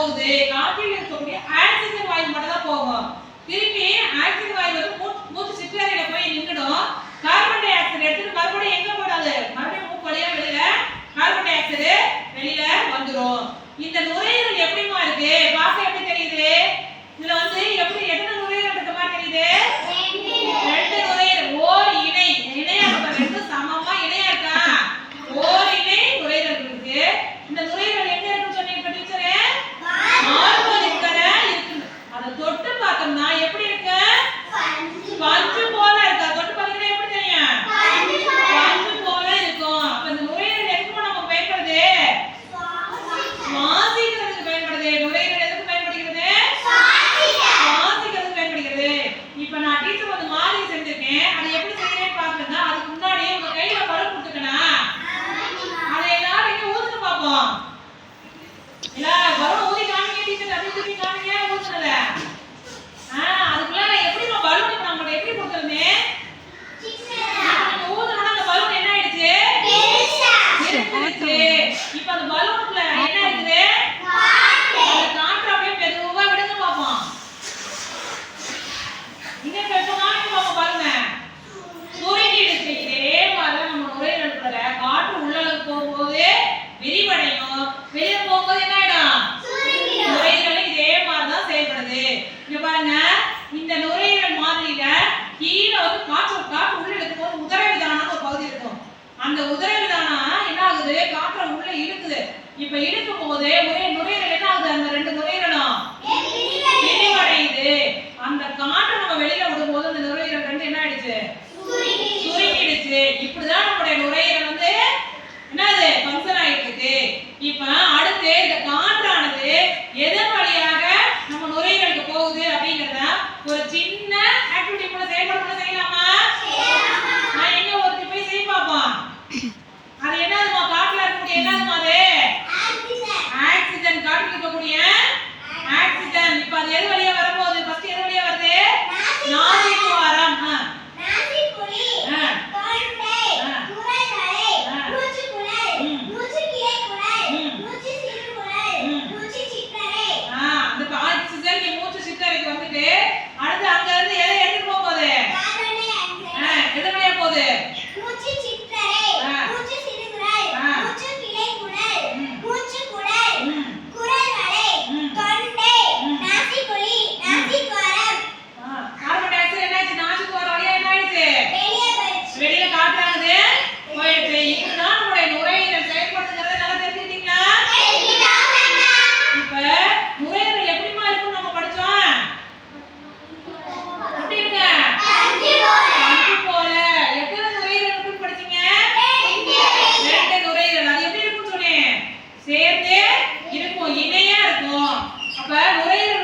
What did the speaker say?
போகுது, காற்றில் இருக்கக்கூடிய ஆக்சிஜன் வாயு மட்டும் தான் போகும். திருப்பி ஆக்சிஜன் வாயு வந்து மூச்சு சிற்றறையில போய் நின்னுடும். கார்பன் டை ஆக்சைடு எடுத்துட்டு மறுபடியும் எங்க போடாது, மறுபடியும் மூக்கு வழியா வெளியில கார்பன் டை ஆக்சைடு வெளியில வந்துரும். இந்த நுரையீரல் எப்படிமா இருக்கு, பார்க்க எப்படி தெரியுது? இதுல வந்து எப்படி எத்தனை நுரையீரல் இருக்க மாதிரி தெரியுது? ரெண்டு நுரையீரல், ஓர் இணை இணையா இருக்க, ரெண்டு சமமா இணையா இருக்கா? ஓர் இணை நுரையீரல் இருக்கு. இந்த நுரையீரல் எங்க இருக்குன்னு சொன்னீங்க டீச்சரே? மார்பகத்துல இருக்கு. அத தொட்டு பார்த்தோம்னா எப்படி இருக்கு? பஞ்சு போல இருக்கா? தொட்டு பார்த்தீங்கன்னா எப்படி தெரியும்? பஞ்சு போல இருக்கும். அப்ப இந்த நுரையீரல் எதுக்கு நம்ம பயன்படுது? சுவாசிக்கிறதுக்கு பயன்படுது. நுரையீரல் எதுக்கு பயன்படுகிறது? சுவாசிக்கிறதுக்கு பயன்படுகிறது. இப்ப நான் டீச்சர் வந்து மாதிரி செஞ்சிருக்கேன். அதை எப்படி செய்யறேன்னு பாக்குறேன்னா, அதுக்கு முன்னாடி உங்க கையில பலூன் கொடுத்துக்கணும். அதை எல்லாரும் இங்க ஊதுன்னு பார்ப்போம். எல்லாரும் பலூன் ஊதி காமிங்க டீச்சர், அப்படி தூக்கி காமிங்க ஊதுனத. அதுக்குள்ள நான் எப்படி பலூன் இப்ப நம்ம எப்படி கொடுத்துருந்தே? ஊதுனோட அந்த பலூன் என்ன ஆயிடுச்சு? பெருசாச்சு. இப்ப அந்த பலூனுக்குள்ள என்ன இருக்குது? காற்று அப்படியே மெதுவா விடுங்க பாப்போம். இங்க பெருசா காமிங்க பாப்போம். பாருங்க, சுருங்கிடுச்சு. இதே மாதிரி நம்ம நுரையீரலுக்குள்ள காற்று உள்ளளுக்கு போகும்போது விரிவடையும், வெளியே போகும்போது என்ன ஆயிடும்? நுரையீரல் இதே மாதிரிதான் செயல்படுது. இங்க பாருங்க, இந்த நுரையீரல் மாதிரியில கீழே வந்து காற்று உள்ள இழுக்கும் போது உதரவிதானம் ஒரு பகுதி இருக்கும். அந்த உதரவிதானம் என்ன ஆகுது? காற்றை உள்ள இழுக்குது. இப்ப இழுக்கும் போது நுரையீரல் என்ன ஆகுது? அந்த ரெண்டு நுரையீரலும் விரிவடையுது. அந்த காற்றை நம்ம வெளியில விடும் போது அந்த நுரையீரல் ரெண்டு என்ன ஆயிடுச்சு? சுருங்கிடுச்சு. இப்படிதான் நம்மளுடைய நுரையீரல் வந்து என்னது ஃபங்க்ஷன் ஆயிட்டு இருக்கு. இப்ப அடுத்து இந்த காற்றானது எதன் வழியாக நம்ம நுரையீரலுக்கு போகுது அப்படிங்கறத ஒரு சின்ன ஆக்டிவிட்டி கூட செயல்பட செய்யலாமா? நான் எங்க ஒருத்தி போய் செய்ய பாப்போம். அது என்னதுமா? காற்றுல இருக்கக்கூடிய என்னதுமா? அது ஆக்சிஜன். காற்றுல இருக்கக்கூடிய ஆக்சிஜன். இப்ப அது எது வழியா வரப்போகுது? ஃபர்ஸ்ட் எது வழியா வருது? நாசி துவாரம். அடுத்து அங்க இருந்து எதை எடுத்து போகுது? எது வழியா போகுது? மூச்சு சிற்றறை, மூச்சு சிறுகுரல், மூச்சு கிளைக்குழல், மூச்சு குழல், குரல் வளை, தொண்டை, நாசிக்குழி, நாசித்துவாரம். கார்பன் டை ஆக்சைடு என்னாச்சு? நாசித்துவாரம் வழியா என்ன ஆயிடுச்சு? வெளியே காற்றானது போயிடுச்சு. இதுதான் நம்மளுடைய நுரையீரல் செயல்படுத்துறத நல்லா தெரிஞ்சுக்கிட்டீங்களா? இப்ப நுரையீரல் எப்படிமா இருக்கும் நம்ம படிச்சோம்? சேர்ந்தே இருக்கும், இணையா இருக்கும். அப்ப நுரையீரல்